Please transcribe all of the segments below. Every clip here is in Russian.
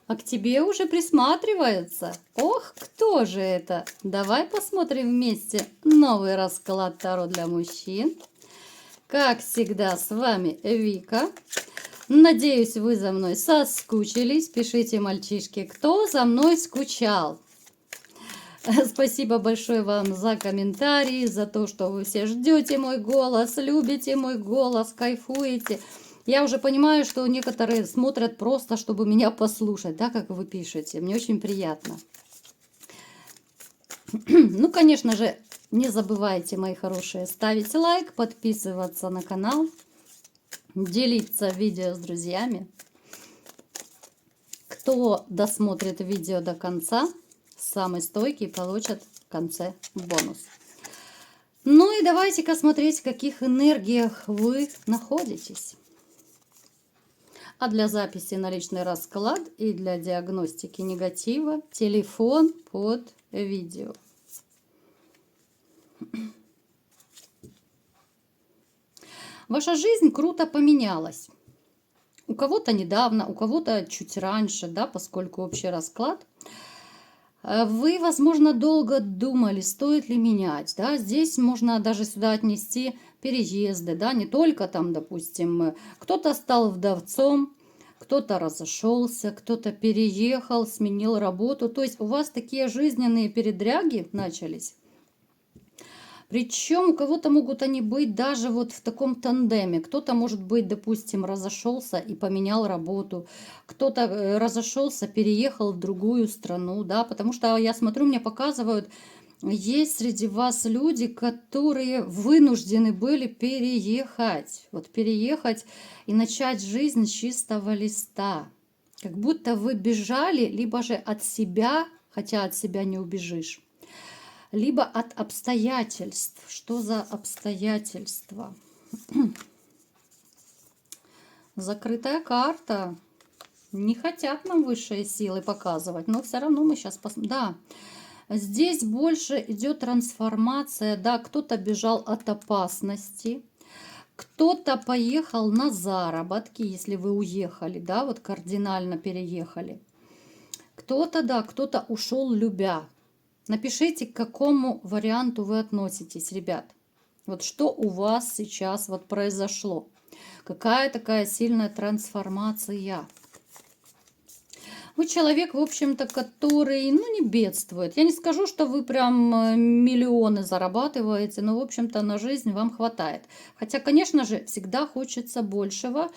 А к тебе уже присматриваются. Ох, кто же это? Давай посмотрим вместе новый расклад Таро для мужчин. Как всегда, с вами Вика. Надеюсь, вы за мной соскучились. Пишите, мальчишки, кто за мной скучал. Спасибо большое вам за комментарии, за то, что вы все ждете мой голос, любите мой голос, кайфуете. Я уже понимаю, что некоторые смотрят просто, чтобы меня послушать, да, как вы пишете. Мне очень приятно. Ну, конечно же, не забывайте, мои хорошие, ставить лайк, подписываться на канал, делиться видео с друзьями. Кто досмотрит видео до конца, самый стойкий получит в конце бонус. Ну и давайте-ка смотреть, в каких энергиях вы находитесь. А для записи на личный расклад и для диагностики негатива телефон под видео. Ваша жизнь круто поменялась. У кого-то недавно, у кого-то чуть раньше, да, поскольку общий расклад. Вы, возможно, долго думали, стоит ли менять, да, здесь можно даже сюда отнести переезды, да, не только там, допустим, кто-то стал вдовцом, кто-то разошелся, кто-то переехал, сменил работу, то есть у вас такие жизненные передряги начались. Причем у кого-то могут они быть даже вот в таком тандеме. Кто-то, может быть, допустим, разошелся и поменял работу. Кто-то разошелся, переехал в другую страну, да, потому что я смотрю, мне показывают, есть среди вас люди, которые вынуждены были переехать. Вот переехать и начать жизнь с чистого листа. Как будто вы бежали либо же от себя, хотя от себя не убежишь, либо от обстоятельств. Что за обстоятельства? Закрытая карта. Не хотят нам высшие силы показывать, но все равно мы сейчас посмотрим. Да, здесь больше идет трансформация. Да, кто-то бежал от опасности, кто-то поехал на заработки, если вы уехали, да, вот кардинально переехали. Кто-то, да, кто-то ушел любя. Напишите, к какому варианту вы относитесь, ребят. Вот что у вас сейчас вот произошло. Какая такая сильная трансформация. Вы человек, в общем-то, который, ну, не бедствует. Я не скажу, что вы прям миллионы зарабатываете, но, в общем-то, на жизнь вам хватает. Хотя, конечно же, всегда хочется большего.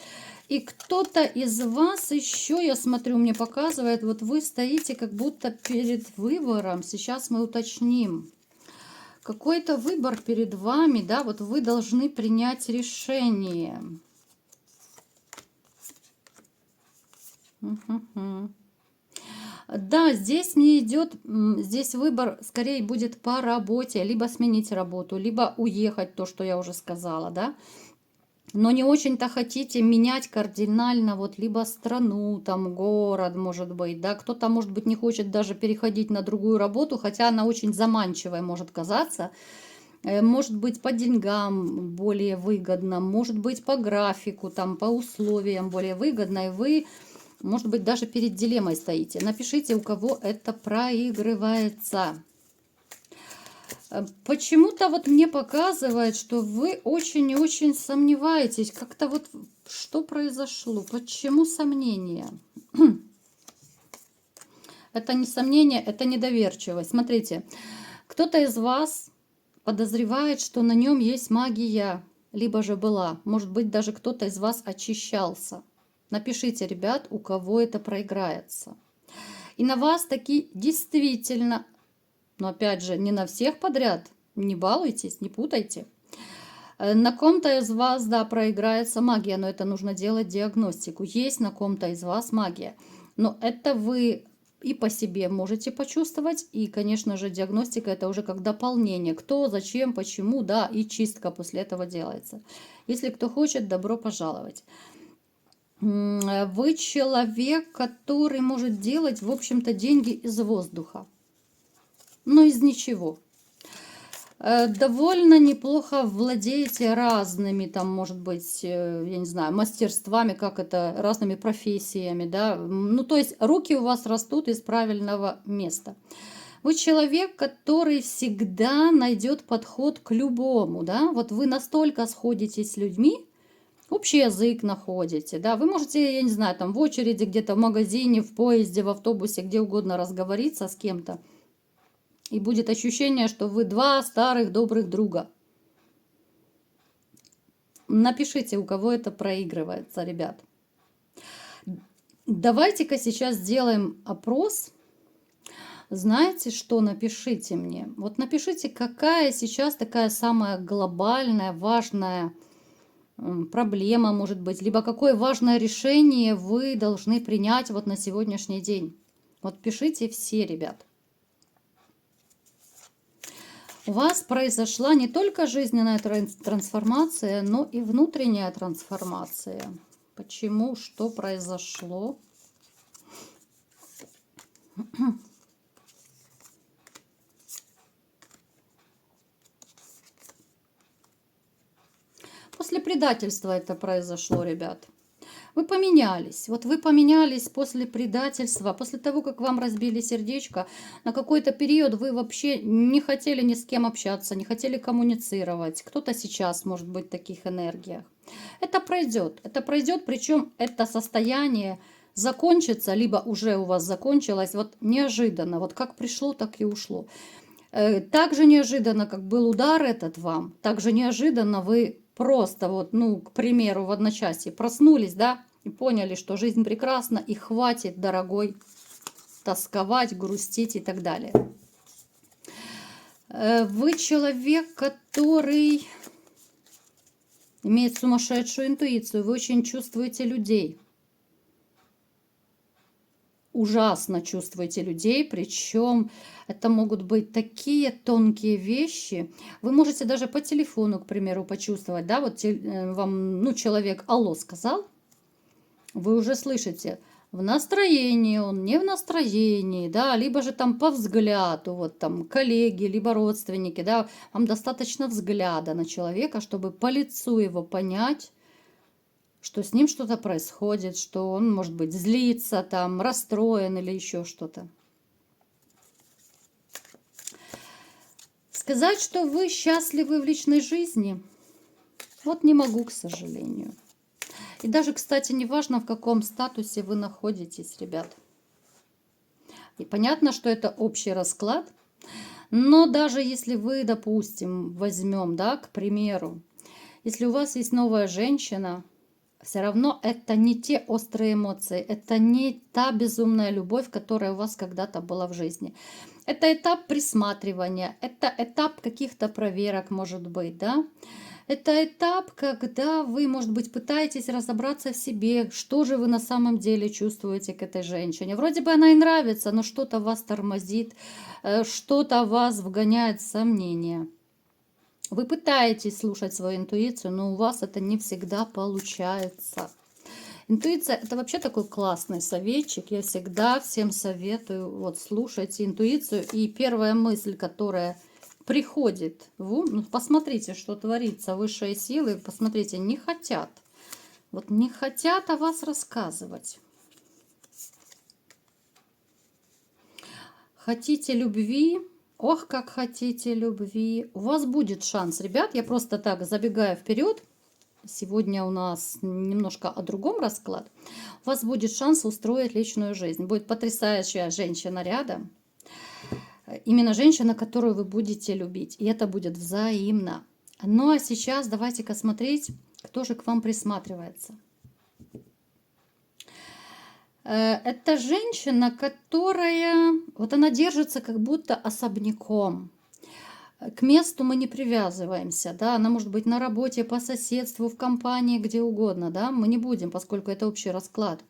И кто-то из вас еще, я смотрю, мне показывает, вот вы стоите как будто перед выбором. Сейчас мы уточним. Какой-то выбор перед вами, да, вот вы должны принять решение. Да, здесь мне идет, здесь выбор скорее будет по работе, либо сменить работу, либо уехать, то, что я уже сказала, да. Но не очень-то хотите менять кардинально, вот либо страну, там город, может быть, да. Кто-то, может быть, не хочет даже переходить на другую работу, хотя она очень заманчивая может казаться. Может быть, по деньгам более выгодно, может быть, по графику, там, по условиям более выгодно, и вы, может быть, даже перед дилеммой стоите. Напишите, у кого это проигрывается. Почему-то вот мне показывает, что вы очень и очень сомневаетесь. Как-то вот что произошло? Почему сомнения? Это не сомнение, это недоверчивость. Смотрите, кто-то из вас подозревает, что на нем есть магия, либо же была. Может быть, даже кто-то из вас очищался. Напишите, ребят, у кого это проиграется. И на вас таки действительно, но опять же, не на всех подряд, не балуйтесь, не путайте. На ком-то из вас, да, проиграется магия, но это нужно делать диагностику. Есть на ком-то из вас магия, но это вы и по себе можете почувствовать, и, конечно же, диагностика это уже как дополнение. Кто, зачем, почему, да, и чистка после этого делается. Если кто хочет, добро пожаловать. Вы человек, который может делать, в общем-то, деньги из воздуха, но из ничего. Довольно неплохо владеете разными, там, может быть, я не знаю, мастерствами, как это, разными профессиями, да. Ну, то есть руки у вас растут из правильного места. Вы человек, который всегда найдет подход к любому, да. Вот вы настолько сходитесь с людьми, общий язык находите, да. Вы можете, я не знаю, там, в очереди, где-то в магазине, в поезде, в автобусе, где угодно разговориться с кем-то. И будет ощущение, что вы два старых добрых друга. Напишите, у кого это проигрывается, ребят. Давайте-ка сейчас сделаем опрос. Знаете что? Напишите мне. Вот напишите, какая сейчас такая самая глобальная, важная проблема, может быть, либо какое важное решение вы должны принять вот на сегодняшний день. Вот пишите все, ребят. У вас произошла не только жизненная трансформация, но и внутренняя трансформация. Почему? Что произошло? После предательства это произошло, ребят. Вы поменялись. Вот вы поменялись после предательства, после того, как вам разбили сердечко. На какой-то период вы вообще не хотели ни с кем общаться, не хотели коммуницировать. Кто-то сейчас может быть в таких энергиях. Это пройдет. Это пройдет, причем это состояние закончится, либо уже у вас закончилось, вот неожиданно. Вот как пришло, так и ушло. Так же неожиданно, как был удар этот вам, так же неожиданно вы просто вот, ну, к примеру, в одночасье проснулись, да, и поняли, что жизнь прекрасна, и хватит, дорогой, тосковать, грустить и так далее. Вы человек, который имеет сумасшедшую интуицию, вы очень чувствуете людей. Ужасно чувствуете людей, причем это могут быть такие тонкие вещи. Вы можете даже по телефону, к примеру, почувствовать, да, вот вам, ну, человек «алло» сказал, вы уже слышите, в настроении он, не в настроении, да, либо же там по взгляду, вот там коллеги, либо родственники, да, вам достаточно взгляда на человека, чтобы по лицу его понять, что с ним что-то происходит, что он, может быть, злится, там, расстроен или еще что-то. Сказать, что вы счастливы в личной жизни, вот не могу, к сожалению. И даже, кстати, не важно, в каком статусе вы находитесь, ребят. И понятно, что это общий расклад, но даже если вы, допустим, возьмем, да, к примеру, если у вас есть новая женщина, все равно это не те острые эмоции, это не та безумная любовь, которая у вас когда-то была в жизни. Это этап присматривания, это этап каких-то проверок, может быть, да. Это этап, когда вы, может быть, пытаетесь разобраться в себе, что же вы на самом деле чувствуете к этой женщине. Вроде бы она и нравится, но что-то вас тормозит, что-то вас вгоняет в сомнения. Вы пытаетесь слушать свою интуицию, но у вас это не всегда получается. Интуиция – это вообще такой классный советчик. Я всегда всем советую вот слушать интуицию. И первая мысль, которая приходит в ум, ну, посмотрите, что творится, высшие силы, посмотрите, не хотят. Вот не хотят о вас рассказывать. Хотите любви? Ох, как хотите любви. У вас будет шанс, ребят. Я просто так забегаю вперед. Сегодня у нас немножко о другом расклад. У вас будет шанс устроить личную жизнь. Будет потрясающая женщина рядом. Именно женщина, которую вы будете любить. И это будет взаимно. Ну а сейчас давайте-ка смотреть, кто же к вам присматривается. Это женщина, которая, вот она держится как будто особняком. К месту мы не привязываемся, да, она может быть на работе, по соседству, в компании, где угодно, да, мы не будем, поскольку это общий расклад.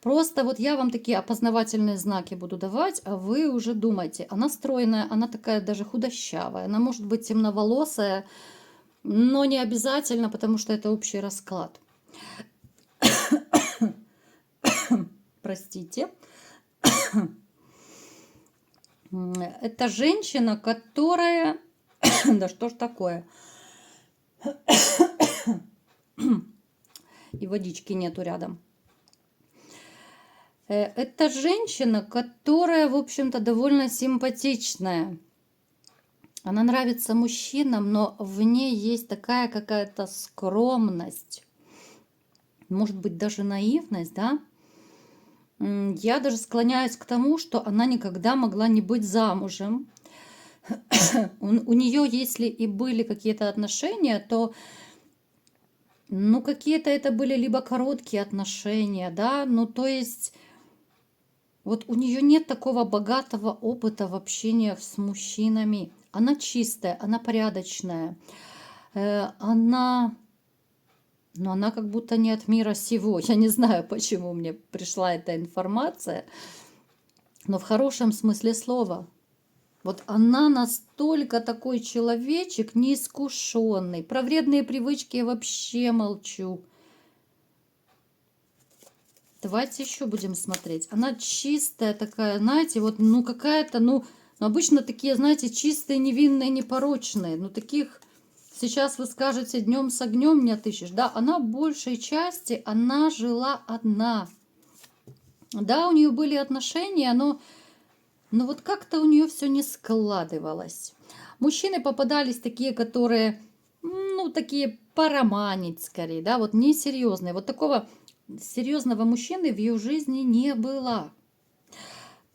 Просто вот я вам такие опознавательные знаки буду давать, а вы уже думайте. Она стройная, она такая даже худощавая, она может быть темноволосая, но не обязательно, потому что это общий расклад. Простите. Это женщина, которая Да что ж такое? И водички нету рядом. Это женщина, которая, в общем-то, довольно симпатичная. Она нравится мужчинам, но в ней есть такая какая-то скромность. Может быть, даже наивность, да? Я даже склоняюсь к тому, что она никогда могла не быть замужем. У нее, если и были какие-то отношения, то, ну, какие-то это были либо короткие отношения, да, ну, то есть, вот у нее нет такого богатого опыта в общении с мужчинами. Она чистая, она порядочная, она, но она как будто не от мира сего. Я не знаю, почему мне пришла эта информация, но в хорошем смысле слова. Вот она настолько такой человечек неискушенный. Про вредные привычки я вообще молчу. Давайте еще будем смотреть. Она чистая такая, знаете, вот, ну, какая-то, ну, обычно такие, знаете, чистые, невинные, непорочные. Ну, таких сейчас вы скажете, днем с огнем не отыщешь. Да, она в большей части, она жила одна. Да, у нее были отношения, но вот как-то у нее все не складывалось. Мужчины попадались такие, которые, ну, такие пороманить скорее, да, вот несерьезные. Вот такого серьезного мужчины в ее жизни не было.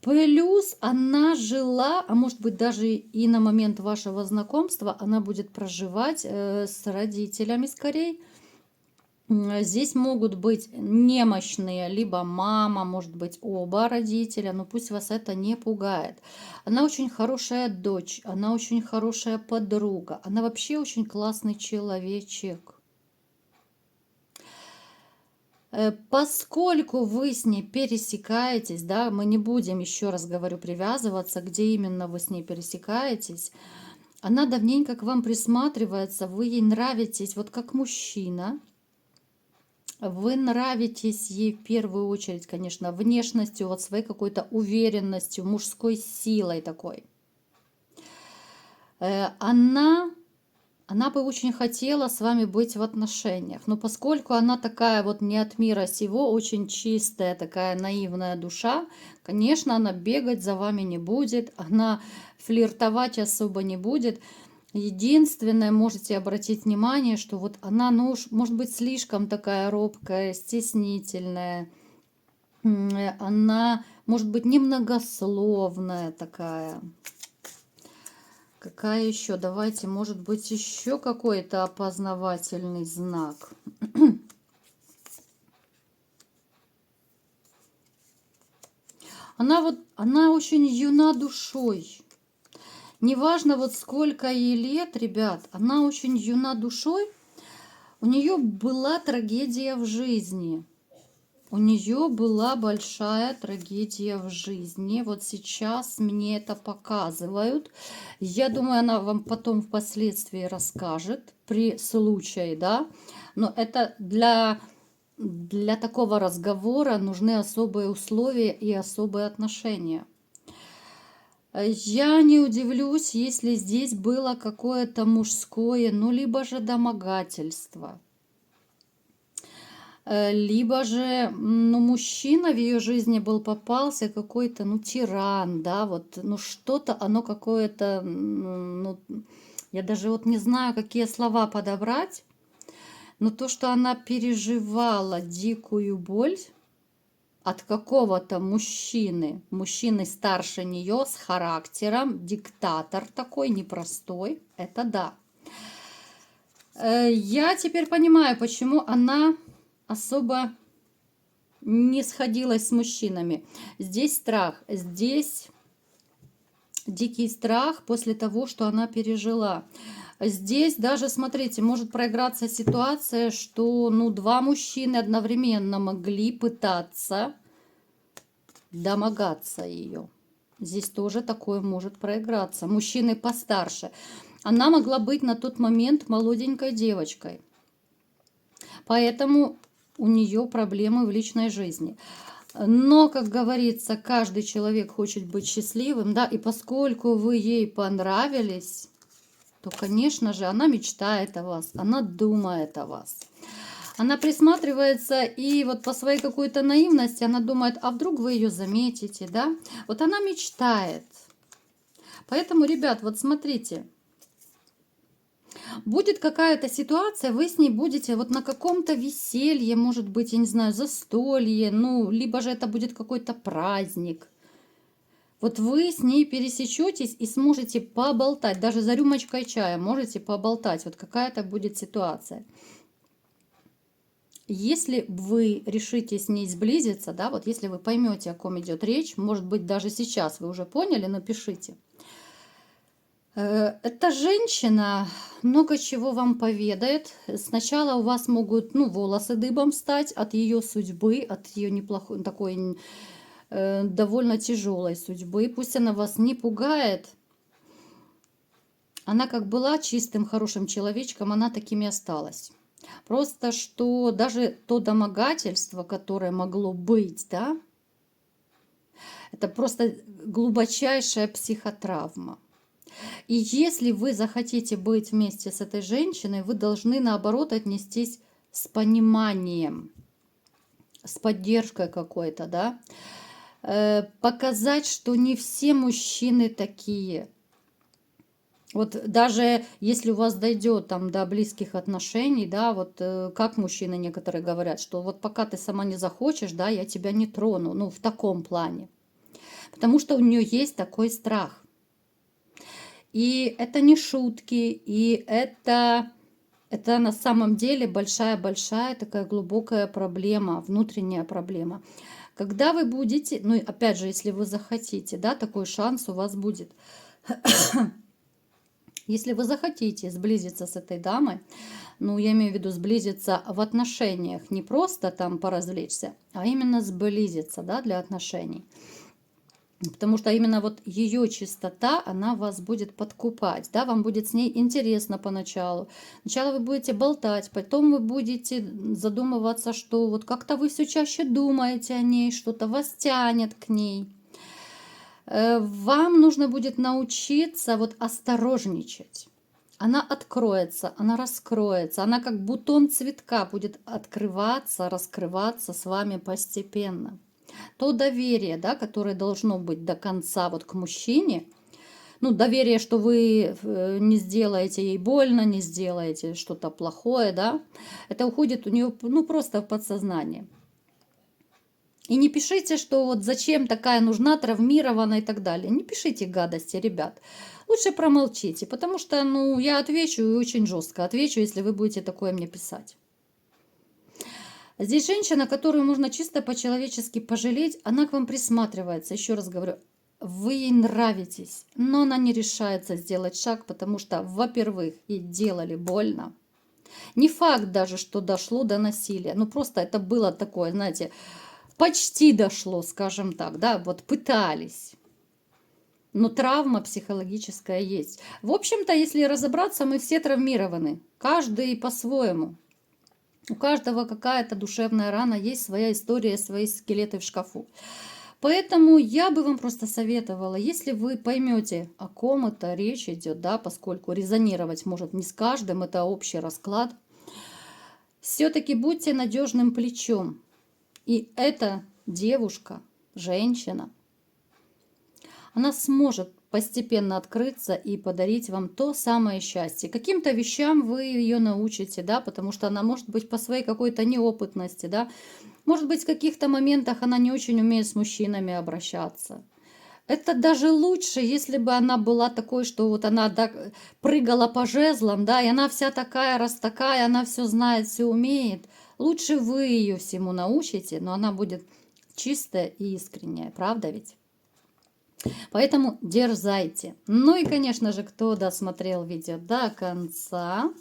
Плюс она жила, а может быть даже и на момент вашего знакомства, она будет проживать с родителями скорее. Здесь могут быть немощные, либо мама, может быть, оба родителя, но пусть вас это не пугает. Она очень хорошая дочь, она очень хорошая подруга, она вообще очень классный человечек. Поскольку вы с ней пересекаетесь, да, мы не будем, еще раз говорю, привязываться, где именно вы с ней пересекаетесь, она давненько к вам присматривается, вы ей нравитесь вот как мужчина. Вы нравитесь ей в первую очередь, конечно, внешностью, вот своей какой-то уверенностью, мужской силой такой. Она бы очень хотела с вами быть в отношениях, но поскольку она такая вот не от мира сего, очень чистая, такая наивная душа, конечно, она бегать за вами не будет, она флиртовать особо не будет. Единственное, можете обратить внимание, что вот она, ну уж, может быть, слишком такая робкая, стеснительная. Она, может быть, немногословная такая. Какая еще? Давайте, может быть, еще какой-то опознавательный знак. Она очень юна душой. Неважно, вот сколько ей лет, ребят, она очень юна душой. У нее была трагедия в жизни. У нее была большая трагедия в жизни. Вот сейчас мне это показывают. Я думаю, она вам потом впоследствии расскажет при случае, да. Но это для такого разговора нужны особые условия и особые отношения. Я не удивлюсь, если здесь было какое-то мужское, ну, либо же домогательство. Либо же, ну, мужчина в ее жизни был, попался какой-то, ну, тиран, да, вот, ну, что-то, оно какое-то, ну, я даже вот не знаю, какие слова подобрать, но то, что она переживала дикую боль от какого-то мужчины старше нее, с характером, диктатор такой, непростой, это да. Я теперь понимаю, почему она особо не сходилась с мужчинами. Здесь страх, здесь дикий страх после того, что она пережила. Здесь даже, смотрите, может проиграться ситуация, что, ну, два мужчины одновременно могли пытаться домогаться ее. Здесь тоже такое может проиграться. Мужчины постарше. Она могла быть на тот момент молоденькой девочкой. Поэтому у нее проблемы в личной жизни. Но, как говорится, каждый человек хочет быть счастливым, да, и поскольку вы ей понравились, то, конечно же, она мечтает о вас, она думает о вас. Она присматривается и вот по своей какой-то наивности, она думает, а вдруг вы ее заметите, да? Вот она мечтает. Поэтому, ребят, вот смотрите, будет какая-то ситуация, вы с ней будете вот на каком-то веселье, может быть, я не знаю, застолье, ну, либо же это будет какой-то праздник. Вот вы с ней пересечетесь и сможете поболтать, даже за рюмочкой чая можете поболтать, вот какая-то будет ситуация. Если вы решите с ней сблизиться, да, вот если вы поймете, о ком идет речь, может быть, даже сейчас вы уже поняли, напишите. Эта женщина много чего вам поведает. Сначала у вас могут, ну, волосы дыбом стать от ее судьбы, от ее неплохой, такой довольно тяжелой судьбы. Пусть она вас не пугает. Она как была чистым, хорошим человечком, она таким и осталась. Просто что даже то домогательство, которое могло быть, да, это просто глубочайшая психотравма. И если вы захотите быть вместе с этой женщиной, вы должны, наоборот, отнестись с пониманием, с поддержкой какой-то, да. Показать, что не все мужчины такие. Вот даже если у вас дойдет там до близких отношений, да, вот как мужчины некоторые говорят, что вот пока ты сама не захочешь, да, я тебя не трону, ну, в таком плане. Потому что у нее есть такой страх. И это не шутки, и это на самом деле большая-большая такая глубокая проблема, внутренняя проблема. Когда вы будете, ну, опять же, если вы захотите, да, такой шанс у вас будет. Если вы захотите сблизиться с этой дамой, ну, я имею в виду сблизиться в отношениях, не просто там поразвлечься, а именно сблизиться, да, для отношений. Потому что именно вот ее чистота, она вас будет подкупать, да, вам будет с ней интересно поначалу. Сначала вы будете болтать, потом вы будете задумываться, что вот как-то вы все чаще думаете о ней, что-то вас тянет к ней. Вам нужно будет научиться вот осторожничать. Она откроется, она раскроется, она как бутон цветка будет открываться, раскрываться с вами постепенно. То доверие, да, которое должно быть до конца вот к мужчине, ну, доверие, что вы не сделаете ей больно, не сделаете что-то плохое, да, это уходит у нее, ну, просто в подсознание. И не пишите, что вот зачем такая нужна, травмирована и так далее. Не пишите гадости, ребят. Лучше промолчите, потому что, ну, я отвечу и очень жестко отвечу, если вы будете такое мне писать. Здесь женщина, которую можно чисто по-человечески пожалеть, она к вам присматривается. Еще раз говорю, вы ей нравитесь, но она не решается сделать шаг, потому что, во-первых, ей делали больно. Не факт даже, что дошло до насилия. Ну, просто это было такое, знаете, почти дошло, скажем так, да, вот пытались. Но травма психологическая есть. В общем-то, если разобраться, мы все травмированы. Каждый по-своему. У каждого какая-то душевная рана, есть своя история, свои скелеты в шкафу. Поэтому я бы вам просто советовала, если вы поймете, о ком это речь идет, да, поскольку резонировать может не с каждым, это общий расклад, все-таки будьте надежным плечом. И эта девушка, женщина, она сможет постепенно открыться и подарить вам то самое счастье. Каким-то вещам вы ее научите, да, потому что она может быть по своей какой-то неопытности, да, может быть в каких-то моментах она не очень умеет с мужчинами обращаться. Это даже лучше, если бы она была такой, что вот она так прыгала по жезлам, да, и она вся такая, раз такая, она все знает, все умеет. Лучше вы ее всему научите, но она будет чистая и искренняя, правда ведь? Поэтому дерзайте. Ну и, конечно же, кто досмотрел видео до конца,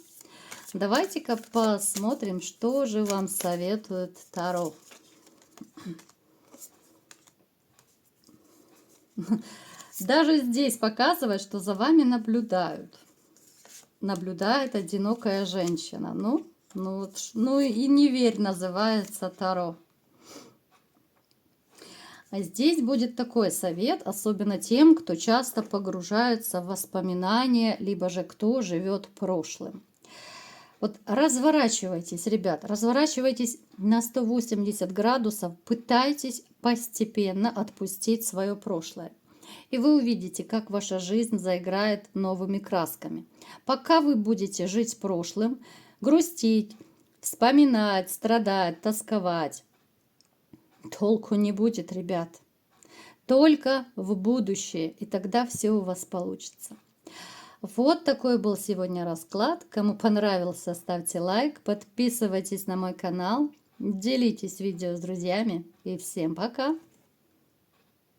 давайте-ка посмотрим, что же вам советует Таро. Даже здесь показывает, что за вами наблюдают. Наблюдает одинокая женщина. Ну и не верь, называется Таро. А здесь будет такой совет, особенно тем, кто часто погружается в воспоминания, либо же кто живет прошлым. Вот разворачивайтесь, ребят, разворачивайтесь на 180 градусов, пытайтесь постепенно отпустить свое прошлое. И вы увидите, как ваша жизнь заиграет новыми красками. Пока вы будете жить прошлым, грустить, вспоминать, страдать, тосковать, толку не будет, ребят. Только в будущее, и тогда все у вас получится. Вот такой был сегодня расклад. Кому понравился, ставьте лайк, подписывайтесь на мой канал, делитесь видео с друзьями и всем пока!